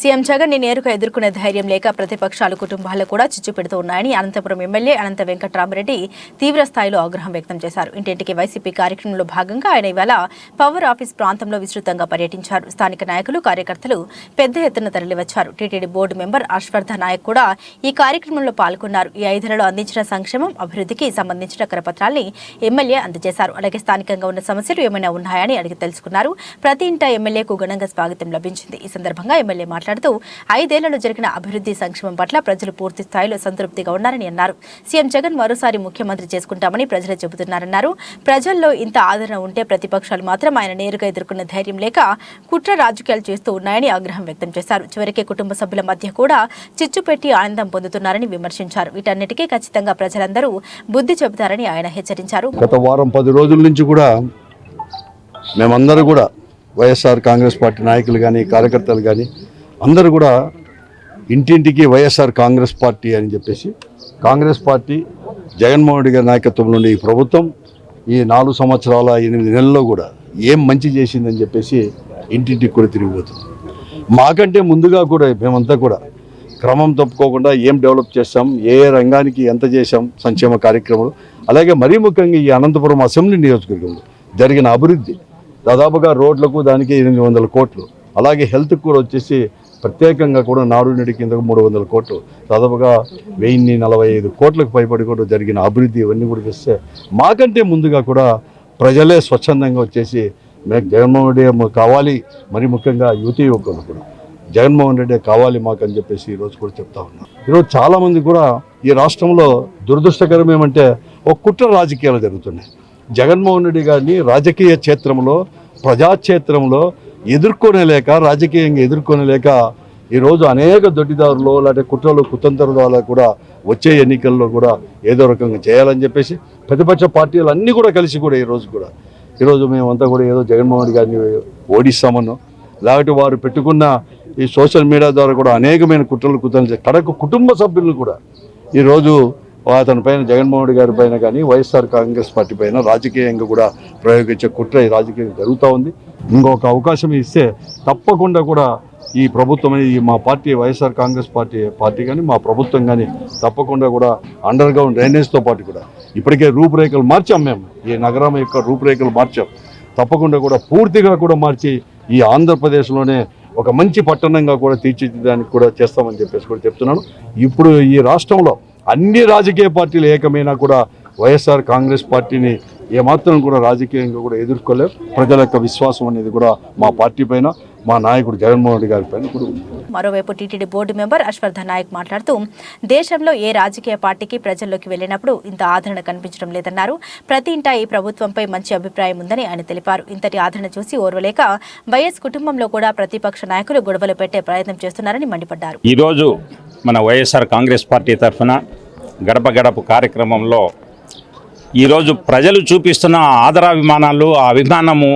CM Jagan ని నేరుగా ఎదుర్కొనే ధైర్యం లేక ప్రతిపక్షాలు కుటుంబాలు కూడా చిచ్చు పెడుతూ ఉన్నాయని అనంతపురం ఎమ్మెల్యే అనంత వెంకట్రామరెడ్డి తీవ్ర స్థాయిలో ఆగ్రహం వ్యక్తం చేశారు. ఇంటింటికి వైసీపీ కార్యక్రమంలో భాగంగా ఆయన ఇవాళ పవర్ ఆఫీస్ ప్రాంతంలో విస్తృతంగా పర్యటించారు. స్థానిక నాయకులు కార్యకర్తలు పెద్ద ఎత్తున తరలివచ్చారు. TTD board member Ashwardha Nayak కూడా ఈ కార్యక్రమంలో పాల్గొన్నారు. ఈ 5 ఏళ్లలో అందించిన సంక్షేమం అభివృద్ధికి సంబంధించిన కరపత్రాల్ని ఎమ్మెల్యే అందజేశారు. అలాగే స్థానికంగా ఉన్న సమస్యలు ఏమైనా ఉన్నాయని అడిగి తెలుసుకున్నారు. ప్రతి ఇంట ఎమ్మెల్యేకు ఘనంగా స్వాగతం లభించింది. ఈ సందర్భంగా ఎమ్మెల్యే మాట్లాడుతూ 5 ఏళ్లలో జరిగిన అభివృద్ధి సంక్షేమం పట్ల ప్రజలు పూర్తి స్థాయిలో సంతృప్తిగా ఉన్నారని అన్నారు. సీఎం జగన్ మరోసారి ముఖ్యమంత్రి చేసుకుంటామని ప్రజలు చెబుతున్నారన్నారు. ప్రజల్లో ఇంత ఆదరణ ఉంటే ప్రతిపక్షాలు మాత్రం ఆయన నేరుగా ఎదుర్కొన్న ధైర్యం లేక కుట్ర రాజకీయాలు చేస్తూ ఉన్నాయని ఆగ్రహం వ్యక్తం చేశారు. చివరికి కుటుంబ సభ్యుల మధ్య కూడా చిచ్చు పెట్టి ఆనందం పొందుతున్నారని విమర్శించారు. వీటన్నిటికీ ఖచ్చితంగా ప్రజలందరూ బుద్ధి చెబుతారని ఆయన హెచ్చరించారు. గత వారం 10 రోజుల నుంచి కూడా మేమందరూ కూడా వైఎస్ఆర్ కాంగ్రెస్ పార్టీ నాయకులు కానీ కార్యకర్తలు కానీ అందరూ కూడా ఇంటింటికి వైఎస్ఆర్ కాంగ్రెస్ పార్టీ అని చెప్పేసి కాంగ్రెస్ పార్టీ జగన్మోహన్ రెడ్డి గారి నాయకత్వంలోని ఈ ప్రభుత్వం ఈ 4 సంవత్సరాల 8 నెలల్లో కూడా ఏం మంచి చేసిందని చెప్పేసి ఇంటింటికి కూడా తిరిగిపోతుంది. మాకంటే ముందుగా కూడా మేమంతా కూడా క్రమం తప్పుకోకుండా ఏం డెవలప్ చేస్తాం, ఏ రంగానికి ఎంత చేశాం, సంక్షేమ కార్యక్రమాలు, అలాగే మరీ ముఖ్యంగా ఈ అనంతపురం అసెంబ్లీ నియోజకవర్గంలో జరిగిన అభివృద్ధి దాదాపుగా రోడ్లకు దానికి 800 కోట్లు, అలాగే హెల్త్కి కూడా వచ్చేసి ప్రత్యేకంగా కూడా నాడు నేడు కింద 300 కోట్లు, దాదాపుగా 1045 కోట్లకు పైబడి కూడా జరిగిన అభివృద్ధి ఇవన్నీ కూడా చేస్తే మాకంటే ముందుగా కూడా ప్రజలే స్వచ్ఛందంగా వచ్చేసి మేము జగన్మోహన్ రెడ్డి కావాలి, మరి ముఖ్యంగా యువతీ యువకులు కూడా జగన్మోహన్ రెడ్డి కావాలి మాకు అని చెప్పేసి ఈరోజు కూడా చెప్తా ఉన్నాం. ఈరోజు చాలామంది కూడా ఈ రాష్ట్రంలో దురదృష్టకరం ఏమంటే ఒక కుట్ర రాజకీయాలు జరుగుతున్నాయి. జగన్మోహన్ రెడ్డి గారిని రాజకీయ క్షేత్రంలో ప్రజాక్షేత్రంలో ఎదుర్కొనేలేక రాజకీయంగా ఎదుర్కొనేలేక ఈరోజు అనేక దొడ్డిదారులు లేకపోతే కుట్రలు కుతంత్రాలు కూడా వచ్చే ఎన్నికల్లో కూడా ఏదో రకంగా చేయాలని చెప్పేసి ప్రతిపక్ష పార్టీలు అన్నీ కూడా కలిసి కూడా ఈరోజు మేమంతా కూడా ఏదో జగన్మోహన్ రెడ్డి గారిని ఓడిస్తామన్నో లేకపోతే వారు పెట్టుకున్న ఈ సోషల్ మీడియా ద్వారా కూడా అనేకమైన కుట్రలు కడకు కుటుంబ సభ్యులను కూడా ఈరోజు అతని పైన జగన్మోహన్ రెడ్డి గారి పైన కానీ వైఎస్ఆర్ కాంగ్రెస్ పార్టీ పైన రాజకీయంగా కూడా ప్రయోగించే కుట్ర ఈ రాజకీయం జరుగుతూ ఉంది. ఇంకొక అవకాశం ఇస్తే తప్పకుండా కూడా ఈ ప్రభుత్వం ఈ మా పార్టీ వైఎస్ఆర్ కాంగ్రెస్ పార్టీ కానీ మా ప్రభుత్వం కానీ తప్పకుండా కూడా అండర్ గ్రౌండ్ డ్రైనేజ్తో పాటు కూడా ఇప్పటికే రూపురేఖలు మార్చాం. మేము ఈ నగరం యొక్క రూపురేఖలు మార్చాం. తప్పకుండా కూడా పూర్తిగా కూడా మార్చి ఈ ఆంధ్రప్రదేశ్లోనే ఒక మంచి పట్టణంగా కూడా తీర్చిదిద్దడానికి కూడా చేస్తామని చెప్పేసి కూడా చెప్తున్నాను. ఇప్పుడు ఈ రాష్ట్రంలో అన్ని రాజకీయ పార్టీలు ఏకమైనా కూడా వైఎస్ఆర్ కాంగ్రెస్ పార్టీని ఏమాత్రం కూడా రాజకీయంగా కూడా ఎదుర్కోలేవు. ప్రజల యొక్క విశ్వాసం అనేది కూడా మా పార్టీ పైన మా నాయకుడు జగన్మోహన్ రెడ్డి గారి పైన కూడా ఉంది. మరోవైపు TTD board member Ashwardha Nayak మాట్లాడుతూ దేశంలో ఏ రాజకీయ పార్టీకి ప్రజల్లోకి వెళ్లినప్పుడు ఇంత ఆదరణ కనిపించడం లేదన్నారు. ప్రతి ఇంటా ఈ ప్రభుత్వంపై మంచి అభిప్రాయం ఉందని ఆయన తెలిపారు. ఇంతటి ఆదరణ చూసి ఓర్వలేక వైఎస్ కుటుంబంలో కూడా ప్రతిపక్ష నాయకులు గొడవలు పెట్టే ప్రయత్నం చేస్తున్నారని మండిపడ్డారు. ఈరోజు మన వైఎస్ఆర్ కాంగ్రెస్ పార్టీ తరఫున గడప గడప కార్యక్రమంలో ఈరోజు ప్రజలు చూపిస్తున్న ఆదరాభిమానాలు ఆ అభిమానము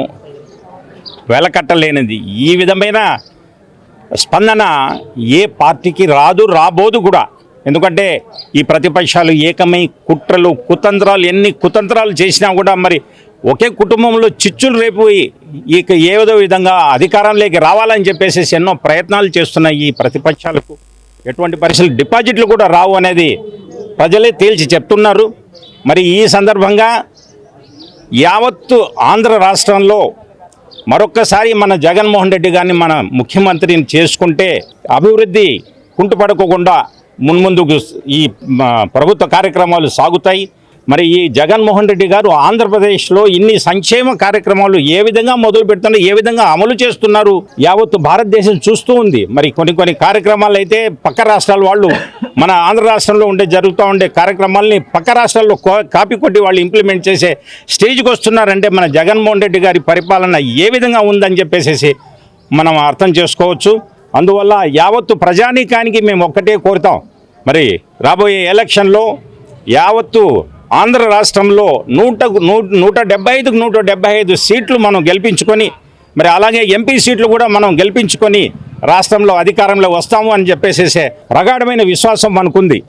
వెలకట్టలేనిది. ఈ విధమైన స్పందన ఏ పార్టీకి రాబోదు కూడా. ఎందుకంటే ఈ ప్రతిపక్షాలు ఏకమై కుట్రలు కుతంత్రాలు ఎన్ని కుతంత్రాలు చేసినా కూడా మరి ఒకే కుటుంబంలో చిచ్చులు రేపు ఇక ఏదో విధంగా అధికారంలోకి రావాలని చెప్పేసి ఎన్నో ప్రయత్నాలు చేస్తున్న ఈ ప్రతిపక్షాలకు ఎటువంటి పరిస్థితులు డిపాజిట్లు కూడా రావు అనేది ప్రజలే తేల్చి చెప్తున్నారు. మరి ఈ సందర్భంగా యావత్తు ఆంధ్ర రాష్ట్రంలో మరొక్కసారి మన జగన్మోహన్ రెడ్డి గారిని మన ముఖ్యమంత్రిని చేసుకుంటే అభివృద్ధి కుంటుపడకుండా మున్ముందుకు ఈ ప్రభుత్వ కార్యక్రమాలు సాగుతాయి. మరి ఈ జగన్మోహన్ రెడ్డి గారు ఆంధ్రప్రదేశ్లో ఇన్ని సంక్షేమ కార్యక్రమాలు ఏ విధంగా మొదలు పెడుతున్నారు, ఏ విధంగా అమలు చేస్తున్నారు యావత్తు భారతదేశం చూస్తూ ఉంది. మరి కొన్ని కార్యక్రమాలు అయితే పక్క రాష్ట్రాల వాళ్ళు మన ఆంధ్ర రాష్ట్రంలో జరుగుతూ ఉండే కార్యక్రమాలని పక్క రాష్ట్రాల్లో కాపీ కొట్టి వాళ్ళు ఇంప్లిమెంట్ చేసే స్టేజ్కి వస్తున్నారంటే మన జగన్మోహన్ రెడ్డి గారి పరిపాలన ఏ విధంగా ఉందని చెప్పేసి మనం అర్థం చేసుకోవచ్చు. అందువల్ల యావత్తు ప్రజానీకానికి మేము ఒక్కటే కోరుతాం, మరి రాబోయే ఎలక్షన్లో యావత్తు ఆంధ్ర రాష్ట్రంలో 175కు 175 సీట్లు మనం గెలిపించుకొని మరి అలాగే ఎంపీ సీట్లు కూడా మనం గెలిపించుకొని రాష్ట్రంలో అధికారంలో వస్తాము అని చెప్పేసి ప్రగాఢమైన విశ్వాసం మనకుంది.